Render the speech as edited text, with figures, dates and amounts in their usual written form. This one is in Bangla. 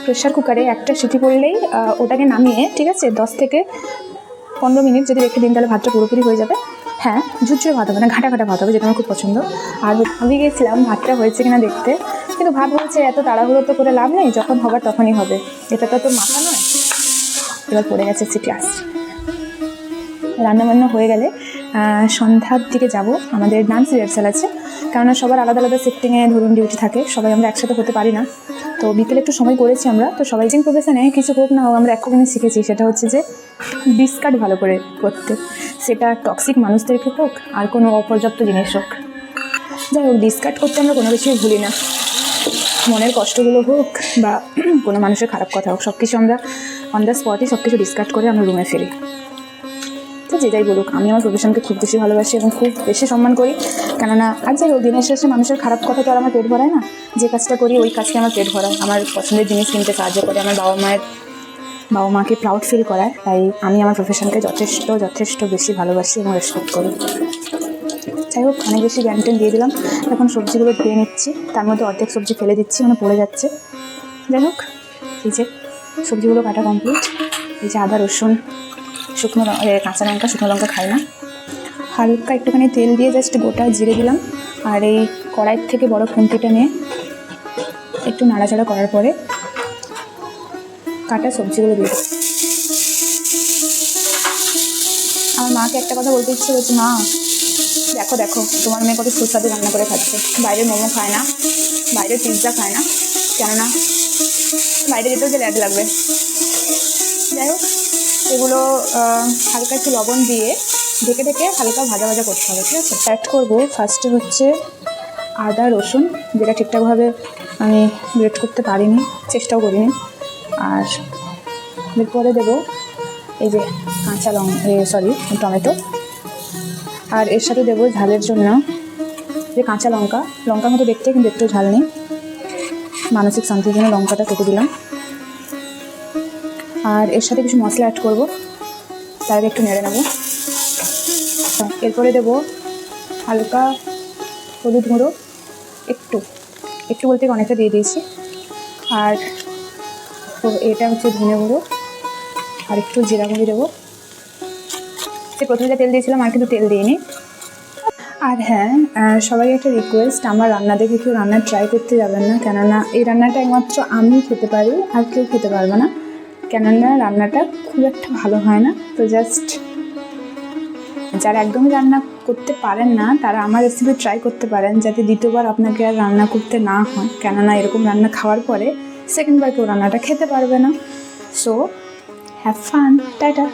প্রেশার কুকারে একটা সিটি পড়লেই ওটাকে নামিয়ে, ঠিক আছে, 10 থেকে 15 মিনিট যদি রেখে দিন তাহলে ভাতটা পুরোপুরি হয়ে যাবে। হ্যাঁ, ঝুরঝুরে ভাত হবে না, ঘাটা ঘাটা ভাত হবে, যেটা আমার খুব পছন্দ। আর আমি গেছিলাম ভাতটা হয়েছে কিনা দেখতে, কিন্তু ভাত হয়েছে, এত তাড়াহুড়ো তো করে লাভ নেই, যখন হবার তখনই হবে, এটা তো মাথা নয়। এবার পড়ে গেছে সিটি আসছে। রান্নাবান্না হয়ে গেলে সন্ধ্যার দিকে যাব, আমাদের ডান্স রিহার্সাল আছে, কেননা সবার আলাদা আলাদা শিফটিংয়ে ধরুন ডিউটি থাকে, সবাই আমরা একসাথে হতে পারি না। তো বিকেলে একটু সময় করেছি আমরা, তো সবাই যে প্রফেশনে কিছু হোক না হোক আমরা একটা জিনিস শিখেছি, সেটা হচ্ছে যে ডিসকার্ড ভালো করে করতে, সেটা টক্সিক মানুষদেরকে হোক আর কোনো অপর্যাপ্ত জিনিস হোক, যাই হোক ডিসকার্ড করতে আমরা কোনো কিছুই ভুলি না। মনের কষ্টগুলো হোক বা কোনো মানুষের খারাপ কথা হোক, সব কিছু আমরা অন দ্য স্পটে সব কিছু ডিসকার্ড করে আমরা রুমে ফিরি। তো যে যাই বলুক, আমি আমার প্রফেশনকে খুব বেশি ভালোবাসি এবং খুব বেশি সম্মান করি, কেননা আর যাই হোক দিনের শেষে মানুষের খারাপ কথা তো আর আমার পেট ভরায় না, যে কাজটা করি ওই কাজকে আমার পেট ভরায়, আমার পছন্দের জিনিস কিনতে সাহায্য করে, আমার বাবা মাকে প্রাউড ফিল করায়। তাই আমি আমার প্রফেশনকে যথেষ্ট বেশি ভালোবাসি এবং রেসপেক্ট করি। যাই হোক, অনেক বেশি জ্ঞান ট্যান দিয়ে দিলাম, এখন সবজিগুলো ধুয়ে নিচ্ছি, তার মধ্যে অর্ধেক সবজি ফেলে দিচ্ছি, মানে পড়ে যাচ্ছে। যাই হোক, এই যে সবজিগুলো কাটা কমপ্লিট, এই যে আদা রসুন শুকনো কাঁচা লঙ্কা, শুকনো লঙ্কা খাই না, হালকা একটুখানি তেল দিয়ে জাস্ট গোটা জিরে দিলাম, আর এই কড়াইয়ের থেকে বড় খুন্তিটা নিয়ে একটু নাড়াচাড়া করার পরে কাটা সবজিগুলো দিয়ে দিই। আমার মাকে একটা কথা বলতে ইচ্ছে হচ্ছে, মা দেখো তোমার মেয়ে কত সুস্বাদু রান্না করে খাচ্ছে, বাইরের মোমো খায় না, বাইরের পিৎজা খায় না, কেননা বাইরে যেতেও যে ল্যাদ লাগবে। যাই হোক, এগুলো হালকা একটু লবণ দিয়ে ঢেকে হালকা ভাজা করতে হবে, ঠিক আছে। অ্যাড করবো ফার্স্টে হচ্ছে আদা রসুন, যেটা ঠিকঠাকভাবে আমি গ্রেট করতে পারিনি, চেষ্টাও করিনি। আর এরপরে দেবো এই যে কাঁচা টমেটো, আর এর সাথে দেবো ঝালের জন্য যে কাঁচা লঙ্কার মতো দেখতে, কিন্তু একটু ঝাল নেই, মানসিক শান্তির জন্য লঙ্কাটা কেটে দিলাম। আর এর সাথে কিছু মশলা অ্যাড করবো, তার আগে একটু নেড়ে নেবো। এরপরে দেবো হালকা হলুদ গুঁড়ো, একটু বলতে অনেকটা দিয়ে দিয়েছি, আর তো এটা হচ্ছে ধনে গুঁড়ো, আর একটু জিরা গুঁড়ি দেবো। প্রথমে যা তেল দিয়েছিলাম আর কিন্তু তেল দিইনি। আর হ্যাঁ, সবাই একটা রিকোয়েস্ট, আমার রান্না দেখে কেউ রান্না ট্রাই করতে যাবেন না, কেননা এই রান্নাটা একমাত্র আমি খেতে পারি, আর কেউ খেতে পারবে না, কেননা রান্নাটা খুব একটা ভালো হয় না। তো জাস্ট যারা একদমই রান্না করতে পারেন না তারা আমার রেসিপি ট্রাই করতে পারেন, যাতে দ্বিতীয়বার আপনাকে আর রান্না করতে না হয়, কেননা এরকম রান্না খাওয়ার পরে সেকেন্ডবার কেউ রান্নাটা খেতে পারবে না। So have fun, tata.